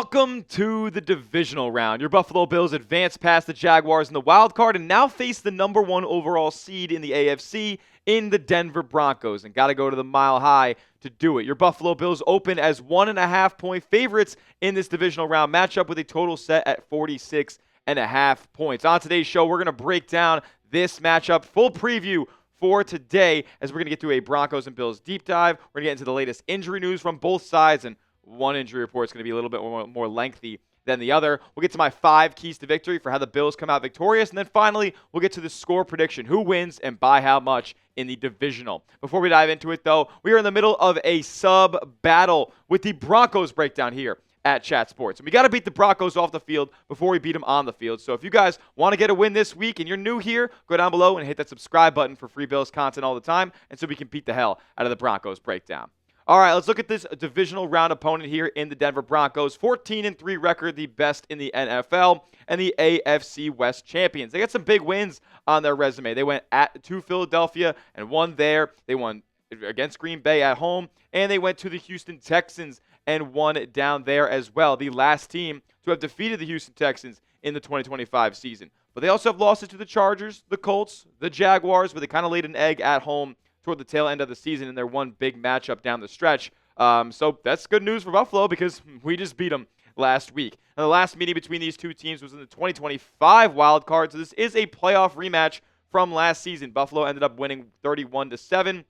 Welcome to the divisional round. Your Buffalo Bills advance past the Jaguars in the wild card and now face the number one overall seed in the AFC in the Denver Broncos. And got to go to the Mile High to do it. Your Buffalo Bills open as 1.5-point favorites in this divisional round matchup with a total set at 46.5 points. On today's show, we're going to break down this matchup, full preview for today, as we're going to get to a Broncos and Bills deep dive. We're going to get into the latest injury news from both sides, and one injury report is going to be a little bit more lengthy than the other. We'll get to my 5 keys to victory for how the Bills come out victorious. And then finally, we'll get to the score prediction, who wins and by how much in the divisional. Before we dive into it, though, we are in the middle of a sub-battle with the Broncos breakdown here at Chat Sports. And we got to beat the Broncos off the field before we beat them on the field. So if you guys want to get a win this week and you're new here, go down below and hit that subscribe button for free Bills content all the time, and so we can beat the hell out of the Broncos breakdown. All right, let's look at this divisional round opponent here in the Denver Broncos. 14-3 record, the best in the NFL, and the AFC West champions. They got some big wins on their resume. They went to Philadelphia and won there. They won against Green Bay at home, and they went to the Houston Texans and won down there as well. The last team to have defeated the Houston Texans in the 2025 season. But they also have losses to the Chargers, the Colts, the Jaguars, where they kind of laid an egg at home toward the tail end of the season in their one big matchup down the stretch. So that's good news for Buffalo because we just beat them last week. And the last meeting between these two teams was in the 2025 wild card, so this is a playoff rematch from last season. Buffalo ended up winning 31-7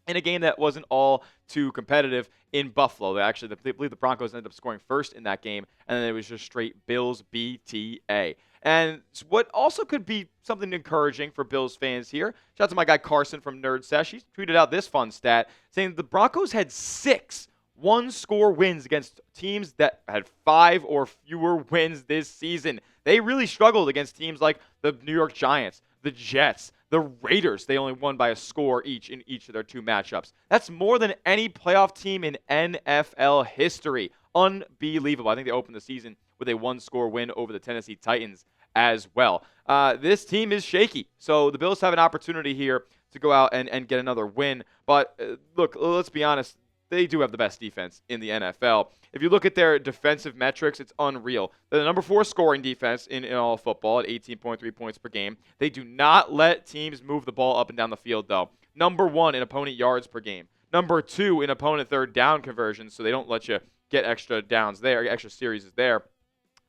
in a game that wasn't all too competitive in Buffalo. I believe the Broncos ended up scoring first in that game, and then it was just straight Bills BTA. And what also could be something encouraging for Bills fans here, shout out to my guy Carson from Nerd Sesh. He tweeted out this fun stat saying the Broncos had 6 one-score wins against teams that had 5 or fewer wins this season. They really struggled against teams like the New York Giants, the Jets, the Raiders. They only won by a score each in each of their 2 matchups. That's more than any playoff team in NFL history. Unbelievable. I think they opened the season with a 1-score win over the Tennessee Titans as well. This team is shaky, so the Bills have an opportunity here to go out and get another win. But look, let's be honest, they do have the best defense in the NFL. If you look at their defensive metrics, it's unreal. They're the number 4 scoring defense in all of football at 18.3 points per game. They do not let teams move the ball up and down the field, though. Number 1 in opponent yards per game. Number 2 in opponent third down conversions, so they don't let you get extra downs there, extra series there.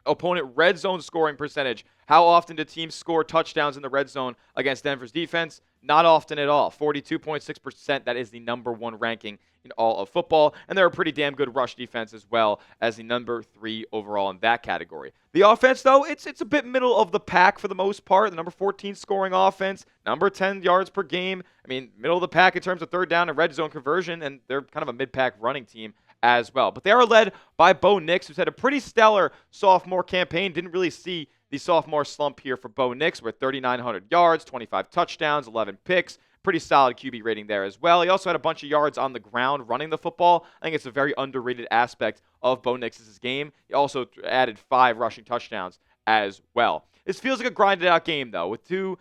Opponent red zone scoring percentage. How often do teams score touchdowns in the red zone against Denver's defense? Not often at all. 42.6%. That is the number 1 ranking in all of football. And they're a pretty damn good rush defense as well as the number 3 overall in that category. The offense, though, it's a bit middle of the pack for the most part. The number 14 scoring offense, number 10 yards per game. I mean, middle of the pack in terms of third down and red zone conversion, and they're kind of a mid-pack running team as well. But they are led by Bo Nix, who's had a pretty stellar sophomore campaign. Didn't really see the sophomore slump here for Bo Nix with 3,900 yards, 25 touchdowns, 11 picks. Pretty solid QB rating there as well. He also had a bunch of yards on the ground running the football. I think it's a very underrated aspect of Bo Nix's game. He also added 5 rushing touchdowns as well. This feels like a grinded out game, though, with the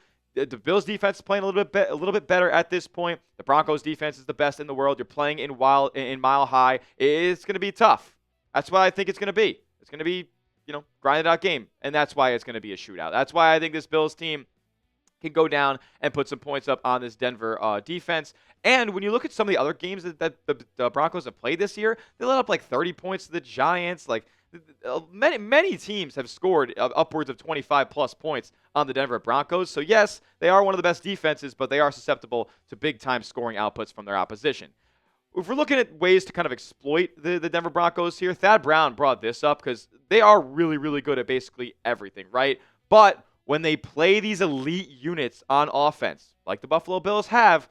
Bills defense is playing a little bit better at this point. The Broncos defense is the best in the world. You're playing in Mile High. It's going to be tough. That's what I think it's going to be. It's going to be, grinded out game, and that's why it's going to be a shootout. That's why I think this Bills team can go down and put some points up on this Denver defense. And when you look at some of the other games that the Broncos have played this year, they let up like 30 points to the Giants. Like many teams have scored upwards of 25-plus points on the Denver Broncos. So, yes, they are one of the best defenses, but they are susceptible to big-time scoring outputs from their opposition. If we're looking at ways to kind of exploit the Denver Broncos here, Thad Brown brought this up because they are really, really good at basically everything, right? But when they play these elite units on offense, like the Buffalo Bills have,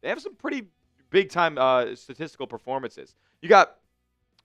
they have some pretty big-time statistical performances. You got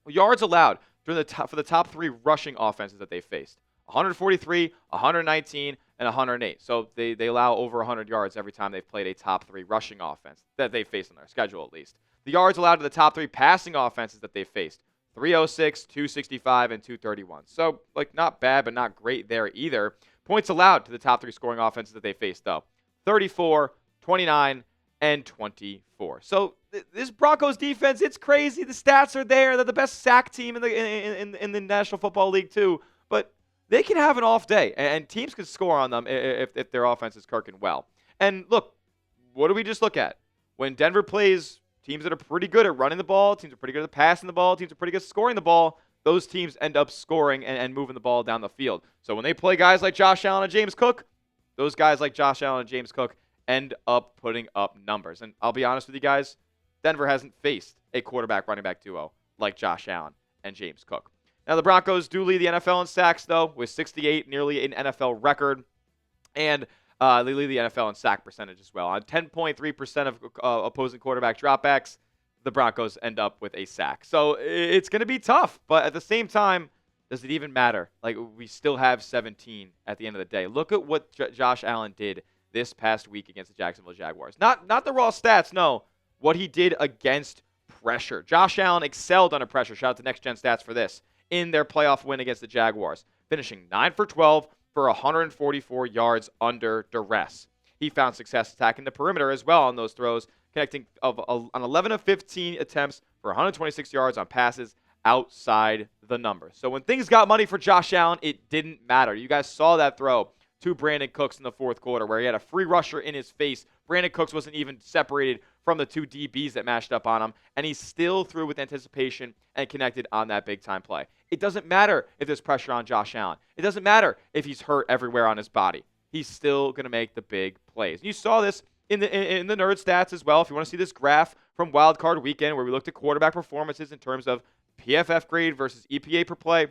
yards allowed for the top 3 rushing offenses that they faced. 143, 119, and 108. So they allow over 100 yards every time they've played a top 3 rushing offense that they faced on their schedule, at least. The yards allowed to the top 3 passing offenses that they faced. 306, 265, and 231. So, not bad, but not great there either. Points allowed to the top 3 scoring offenses that they faced, though. 34, 29, and 24. So this Broncos defense, it's crazy. The stats are there. They're the best sack team in the National Football League too. But they can have an off day, and teams can score on them if their offense is cooking well. And look, what do we just look at? When Denver plays teams that are pretty good at running the ball, teams are pretty good at passing the ball, teams are pretty good at scoring the ball, those teams end up scoring and moving the ball down the field. So when they play guys like Josh Allen and James Cook, those guys like Josh Allen and James Cook end up putting up numbers. And I'll be honest with you guys, Denver hasn't faced a quarterback running back duo like Josh Allen and James Cook. Now the Broncos do lead the NFL in sacks, though, with 68, nearly an NFL record. And they lead the NFL in sack percentage as well. On 10.3% of opposing quarterback dropbacks, the Broncos end up with a sack. So it's going to be tough. But at the same time, does it even matter? Like, we still have 17 at the end of the day. Look at what Josh Allen did this past week against the Jacksonville Jaguars. Not the raw stats, no. What he did against pressure. Josh Allen excelled under pressure. Shout out to Next Gen Stats for this. In their playoff win against the Jaguars, finishing 9 for 12 for 144 yards under duress. He found success attacking the perimeter as well on those throws, connecting on 11 of 15 attempts for 126 yards on passes outside the numbers. So when things got money for Josh Allen, it didn't matter. You guys saw that throw to Brandon Cooks in the fourth quarter where he had a free rusher in his face. Brandon Cooks wasn't even separated from the two DBs that matched up on him, and he still threw with anticipation and connected on that big-time play. It doesn't matter if there's pressure on Josh Allen. It doesn't matter if he's hurt everywhere on his body. He's still going to make the big plays. And you saw this in the nerd stats as well. If you want to see this graph from Wild Card Weekend where we looked at quarterback performances in terms of PFF grade versus EPA per play,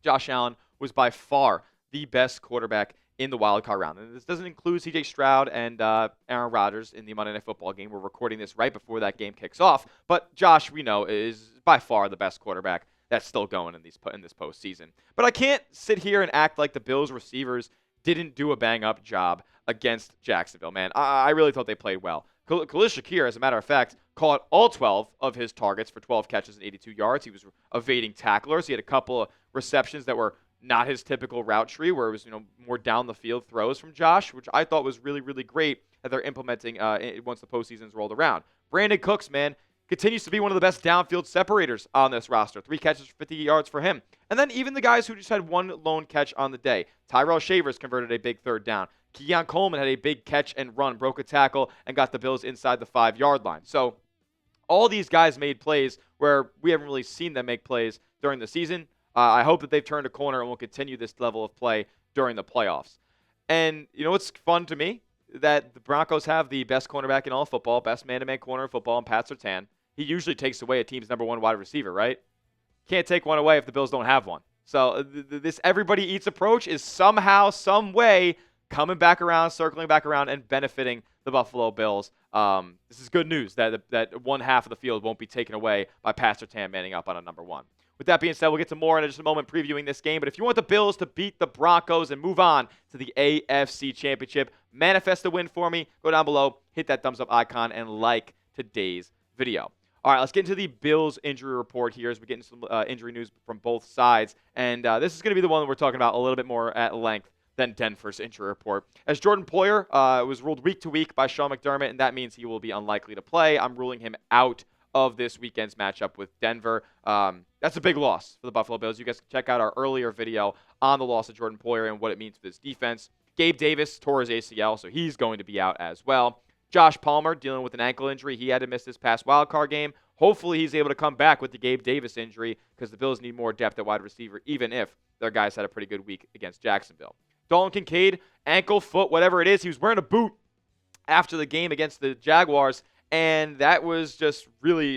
Josh Allen was by far the best quarterback in the wild card round. And this doesn't include C.J. Stroud and Aaron Rodgers in the Monday Night Football game. We're recording this right before that game kicks off. But Josh, we know, is by far the best quarterback that's still going in this postseason. But I can't sit here and act like the Bills receivers didn't do a bang-up job against Jacksonville, man. I really thought they played well. Khalil Shakir, as a matter of fact, caught all 12 of his targets for 12 catches and 82 yards. He was evading tacklers. He had a couple of receptions that were not his typical route tree, where it was more down the field throws from Josh, which I thought was really, really great that they're implementing once the postseason's rolled around. Brandon Cooks, man, continues to be one of the best downfield separators on this roster. 3 catches for 50 yards for him. And then even the guys who just had one lone catch on the day. Tyrell Shavers converted a big third down. Keon Coleman had a big catch and run, broke a tackle, and got the Bills inside the 5-yard line. So all these guys made plays where we haven't really seen them make plays during the season. I hope that they've turned a corner and will continue this level of play during the playoffs. And you know what's fun to me? That the Broncos have the best cornerback in all of football, best man-to-man corner in football, and Pat Surtain. He usually takes away a team's number one wide receiver, right? Can't take one away if the Bills don't have one. So this everybody eats approach is somehow, some way coming back around, circling back around, and benefiting the Buffalo Bills. This is good news that one half of the field won't be taken away by Pat Surtain manning up on a number one. With that being said, we'll get to more in just a moment previewing this game. But if you want the Bills to beat the Broncos and move on to the AFC Championship, manifest a win for me. Go down below, hit that thumbs up icon, and like today's video. All right, let's get into the Bills injury report here as we get into some injury news from both sides. And this is going to be the one that we're talking about a little bit more at length than Denver's injury report. As Jordan Poyer was ruled week to week by Sean McDermott, and that means he will be unlikely to play. I'm ruling him out of this weekend's matchup with Denver. That's a big loss for the Buffalo Bills. You guys can check out our earlier video on the loss of Jordan Poyer and what it means for this defense. Gabe Davis tore his ACL, so he's going to be out as well. Josh Palmer dealing with an ankle injury. He had to miss this past wildcard game. Hopefully he's able to come back with the Gabe Davis injury because the Bills need more depth at wide receiver, even if their guys had a pretty good week against Jacksonville. Dalton Kincaid, ankle, foot, whatever it is, he was wearing a boot after the game against the Jaguars, and that was just really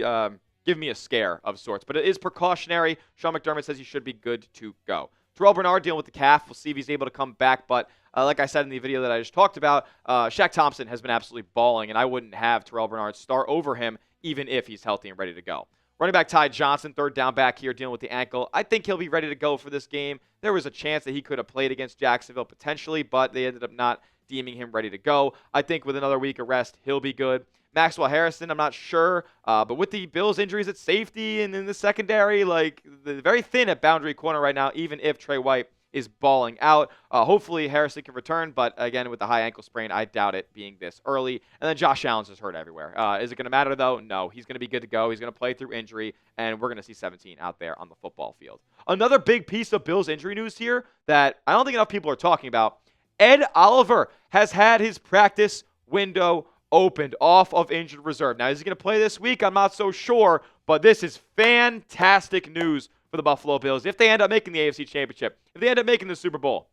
giving me a scare of sorts. But it is precautionary. Sean McDermott says he should be good to go. Terrel Bernard dealing with the calf. We'll see if he's able to come back. But like I said in the video that I just talked about, Shaq Thompson has been absolutely balling, and I wouldn't have Terrel Bernard start over him even if he's healthy and ready to go. Running back Ty Johnson, third down back here, dealing with the ankle. I think he'll be ready to go for this game. There was a chance that he could have played against Jacksonville potentially, but they ended up not deeming him ready to go. I think with another week of rest, he'll be good. Maxwell Hairston, I'm not sure, but with the Bills' injuries at safety and in the secondary, like, they're very thin at boundary corner right now, even if Tre White is balling out. Hopefully Hairston can return, but again, with the high ankle sprain, I doubt it being this early. And then Josh Allen's just hurt everywhere. Is it going to matter, though? No. He's going to be good to go. He's going to play through injury, and we're going to see 17 out there on the football field. Another big piece of Bills injury news here that I don't think enough people are talking about. Ed Oliver has had his practice window opened off of injured reserve. Now, is he going to play this week? I'm not so sure, but this is fantastic news for the Buffalo Bills. If they end up making the AFC Championship, if they end up making the Super Bowl,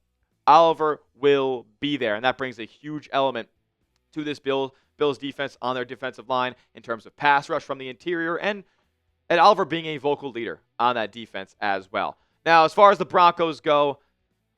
Oliver will be there, and that brings a huge element to this Bills defense on their defensive line in terms of pass rush from the interior, and Oliver being a vocal leader on that defense as well. Now, as far as the Broncos go,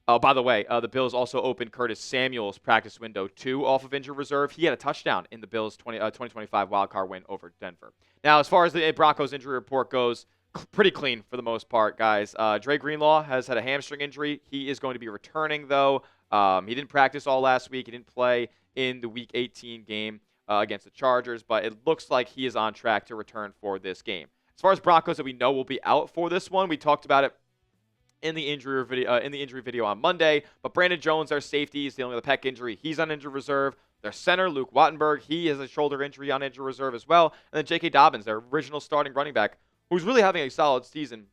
oh, by the way, the Bills also opened Curtis Samuel's practice window, too, off of injured reserve. He had a touchdown in the Bills' 2025 wildcard win over Denver. Now, as far as the Broncos injury report goes, pretty clean for the most part, guys. Dre Greenlaw has had a hamstring injury. He is going to be returning, though. He didn't practice all last week. He didn't play in the Week 18 game against the Chargers, but it looks like he is on track to return for this game. As far as Broncos that we know will be out for this one, we talked about it in the injury video on Monday. But Brandon Jones, our safety, is dealing with a pec injury. He's on injured reserve. Their center, Luke Wattenberg, he has a shoulder injury on injured reserve as well. And then J.K. Dobbins, their original starting running back, who's really having a solid season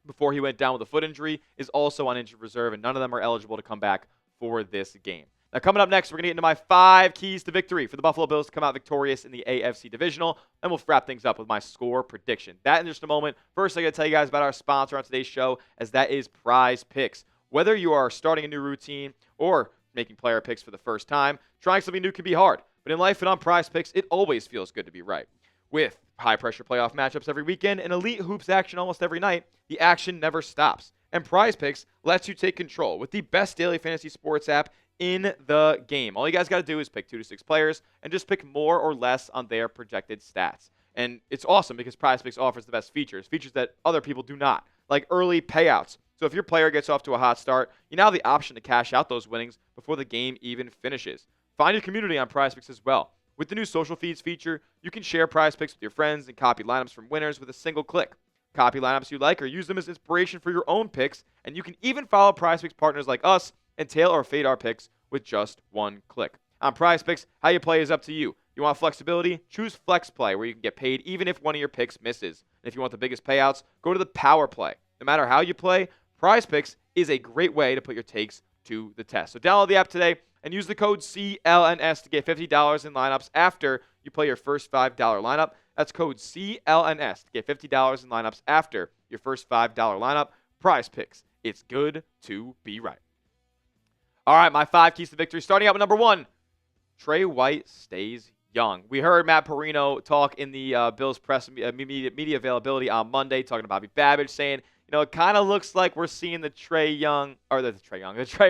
before he went down with a foot injury, is also on injured reserve, and none of them are eligible to come back for this game. Now, coming up next, we're going to get into my 5 keys to victory for the Buffalo Bills to come out victorious in the AFC Divisional, and we'll wrap things up with my score prediction. That in just a moment. First, I got to tell you guys about our sponsor on today's show, as that is PrizePicks. Whether you are starting a new routine or making player picks for the first time, trying something new can be hard. But in life and on PrizePicks, it always feels good to be right. With high-pressure playoff matchups every weekend and elite hoops action almost every night, the action never stops. And PrizePicks lets you take control with the best daily fantasy sports app in the game. All you guys got to do is pick 2 to 6 players and just pick more or less on their projected stats. And it's awesome because PrizePicks offers the best features that other people do not, like early payouts. So if your player gets off to a hot start, you now have the option to cash out those winnings before the game even finishes. Find your community on PrizePicks as well. With the new social feeds feature, you can share PrizePicks with your friends and copy lineups from winners with a single click. Copy lineups you like or use them as inspiration for your own picks, and you can even follow PrizePicks partners like us and tail or fade our picks with just one click. On PrizePicks, how you play is up to you. You want flexibility? Choose Flex Play, where you can get paid even if one of your picks misses. And if you want the biggest payouts, go to the Power Play. No matter how you play, PrizePicks is a great way to put your takes to the test. So download the app today and use the code CLNS to get $50 in lineups after you play your first $5 lineup. That's code CLNS to get $50 in lineups after your first $5 lineup. PrizePicks. It's good to be right. All right, my 5 keys to victory. Starting out with number 1, Tre White stays young. We heard Matt Perino talk in the Bills press media availability on Monday, talking to Bobby Babbage, saying, it kind of looks like we're seeing the Tre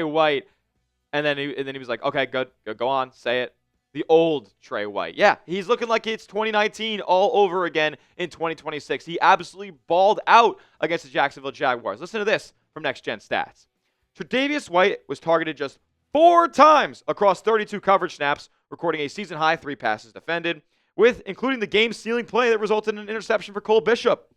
White. And then he was like, okay, good. Go on, say it. The old Tre White. Yeah, he's looking like it's 2019 all over again in 2026. He absolutely balled out against the Jacksonville Jaguars. Listen to this from Next Gen Stats. Tre'Davious White was targeted just 4 times across 32 coverage snaps, recording a season-high 3 passes defended, including the game-sealing play that resulted in an interception for Cole Bishop.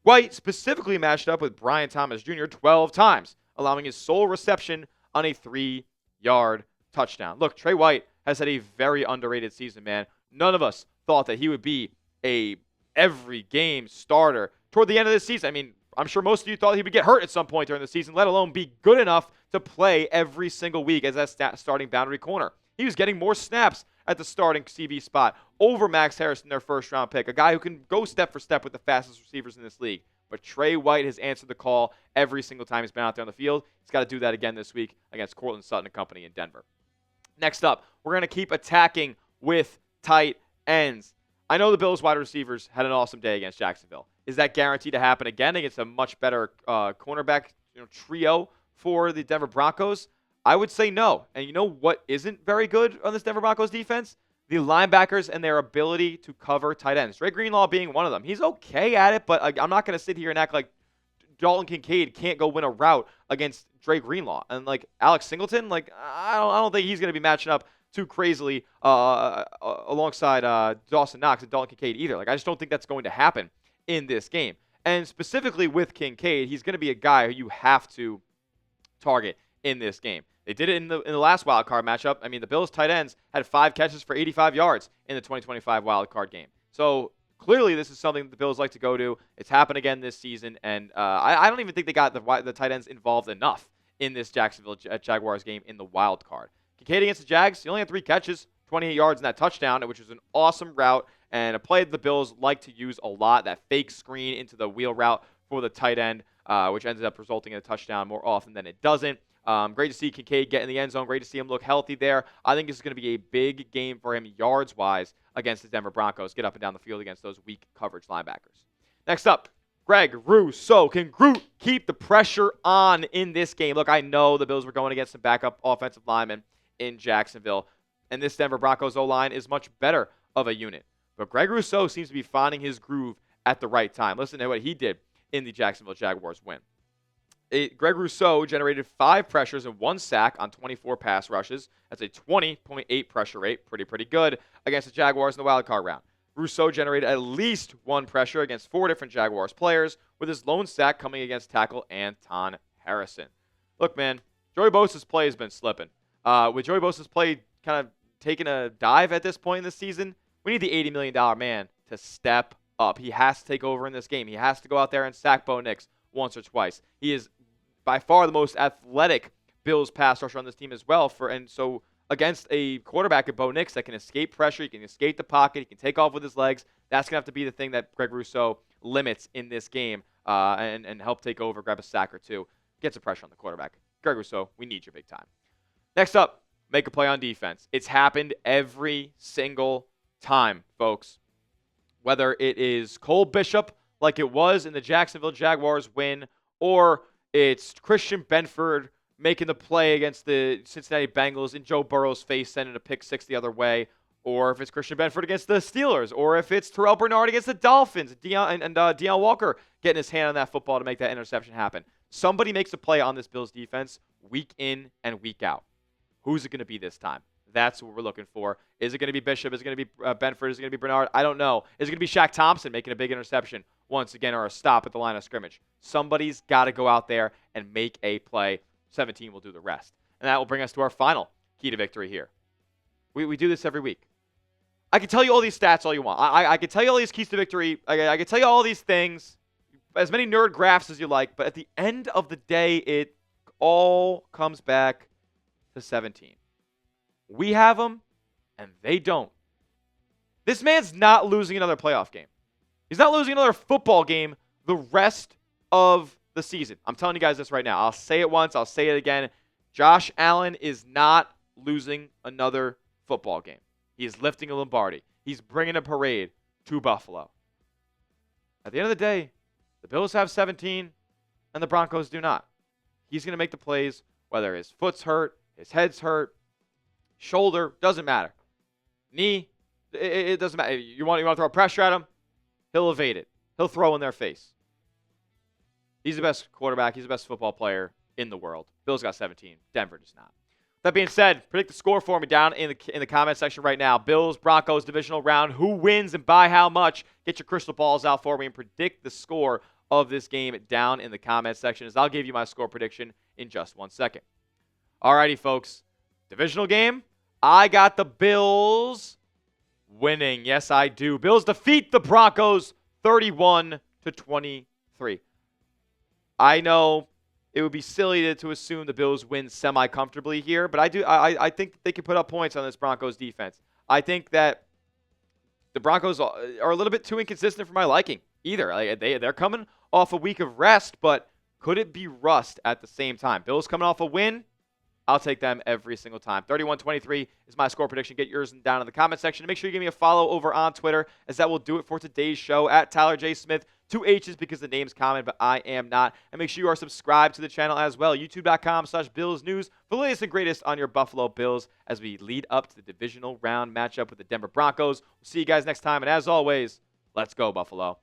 White specifically matched up with Brian Thomas Jr. 12 times, allowing his sole reception on a 3-yard touchdown. Look, Tre White has had a very underrated season, man. None of us thought that he would be a every-game starter toward the end of the season. I mean, I'm sure most of you thought he would get hurt at some point during the season, let alone be good enough to play every single week as that starting boundary corner. He was getting more snaps at the starting CB spot over Max Hairston, their first-round pick, a guy who can go step for step with the fastest receivers in this league. But Tre White has answered the call every single time he's been out there on the field. He's got to do that again this week against Cortland Sutton and company in Denver. Next up, we're going to keep attacking with tight ends. I know the Bills wide receivers had an awesome day against Jacksonville. Is that guaranteed to happen again against a much better cornerback trio for the Denver Broncos? I would say no. And you know what isn't very good on this Denver Broncos defense? The linebackers and their ability to cover tight ends. Dre Greenlaw being one of them. He's okay at it, but I'm not going to sit here and act like Dalton Kincaid can't go win a route against Dre Greenlaw. And like Alex Singleton, I don't think he's going to be matching up too crazily alongside Dawson Knox and Dalton Kincaid either. I just don't think that's going to happen in this game. And specifically with Kincaid, he's going to be a guy who you have to target in this game. They did it in the last wild card matchup. I mean, the Bills tight ends had 5 catches for 85 yards in the 2025 wild card game. So clearly, this is something the Bills like to go to. It's happened again this season, and I don't even think they got the tight ends involved enough in this Jacksonville Jaguars game in the wild card. Kincaid against the Jags, he only had 3 catches, 28 yards in that touchdown, which was an awesome route and a play that the Bills like to use a lot, that fake screen into the wheel route for the tight end, which ended up resulting in a touchdown more often than it doesn't. Great to see Kincaid get in the end zone. Great to see him look healthy there. I think this is going to be a big game for him yards-wise against the Denver Broncos. Get up and down the field against those weak coverage linebackers. Next up, Greg Rousseau. Can Groot keep the pressure on in this game? Look, I know the Bills were going against some backup offensive linemen in Jacksonville, and this Denver Broncos O-line is much better of a unit. But Greg Rousseau seems to be finding his groove at the right time. Listen to what he did in the Jacksonville Jaguars win. Greg Rousseau generated 5 pressures and 1 sack on 24 pass rushes. That's a 20.8 pressure rate. Pretty good against the Jaguars in the wild card round. Rousseau generated at least 1 pressure against 4 different Jaguars players, with his lone sack coming against tackle Anton Harrison. Look, man, Joey Bosa's play has been slipping. With Joey Bosa's play kind of taking a dive at this point in the season, we need the $80 million man to step up. He has to take over in this game. He has to go out there and sack Bo Nix once or twice. He is by far the most athletic Bills pass rusher on this team as well. And so against a quarterback at Bo Nix that can escape pressure, he can escape the pocket, he can take off with his legs, that's going to have to be the thing that Greg Rousseau limits in this game and help take over, grab a sack or 2, get some pressure on the quarterback. Greg Rousseau, we need you big time. Next up, make a play on defense. It's happened every single time, folks. Whether it is Cole Bishop, like it was in the Jacksonville Jaguars win, or it's Christian Benford making the play against the Cincinnati Bengals in Joe Burrow's face, sending a pick 6 the other way, or if it's Christian Benford against the Steelers, or if it's Terrel Bernard against the Dolphins, Deion Walker getting his hand on that football to make that interception happen. Somebody makes a play on this Bills defense week in and week out. Who's it going to be this time? That's what we're looking for. Is it going to be Bishop? Is it going to be Benford? Is it going to be Bernard? I don't know. Is it going to be Shaq Thompson making a big interception once again, or a stop at the line of scrimmage? Somebody's got to go out there and make a play. 17 will do the rest. And that will bring us to our final key to victory here. We do this every week. I can tell you all these stats all you want. I can tell you all these keys to victory. I can tell you all these things, as many nerd graphs as you like, but at the end of the day, it all comes back to 17. We have them, and they don't. This man's not losing another playoff game. He's not losing another football game the rest of the season. I'm telling you guys this right now. I'll say it once. I'll say it again. Josh Allen is not losing another football game. He is lifting a Lombardi. He's bringing a parade to Buffalo. At the end of the day, the Bills have 17, and the Broncos do not. He's going to make the plays, whether his foot's hurt, his head's hurt, shoulder, doesn't matter. Knee, it doesn't matter. You want to throw pressure at him? He'll evade it. He'll throw in their face. He's the best quarterback. He's the best football player in the world. Bills got 17. Denver does not. That being said, predict the score for me down in the comment section right now. Bills, Broncos, divisional round. Who wins and by how much? Get your crystal balls out for me and predict the score of this game down in the comment section, as I'll give you my score prediction in just 1 second. Alrighty, folks. Divisional game. I got the Bills winning. Yes, I do. Bills defeat the Broncos 31-23. I know it would be silly to assume the Bills win semi-comfortably here, but I think they can put up points on this Broncos defense. I think that the Broncos are a little bit too inconsistent for my liking either. Like, they're coming off a week of rest, but could it be rust at the same time? Bills coming off a win. I'll take them every single time. 31-23 is my score prediction. Get yours down in the comment section. And make sure you give me a follow over on Twitter, as that will do it for today's show. At Tyler J. Smith, 2 H's because the name's common, but I am not. And make sure you are subscribed to the channel as well. YouTube.com/Bills News for the latest and greatest on your Buffalo Bills as we lead up to the divisional round matchup with the Denver Broncos. We'll see you guys next time. And as always, let's go, Buffalo.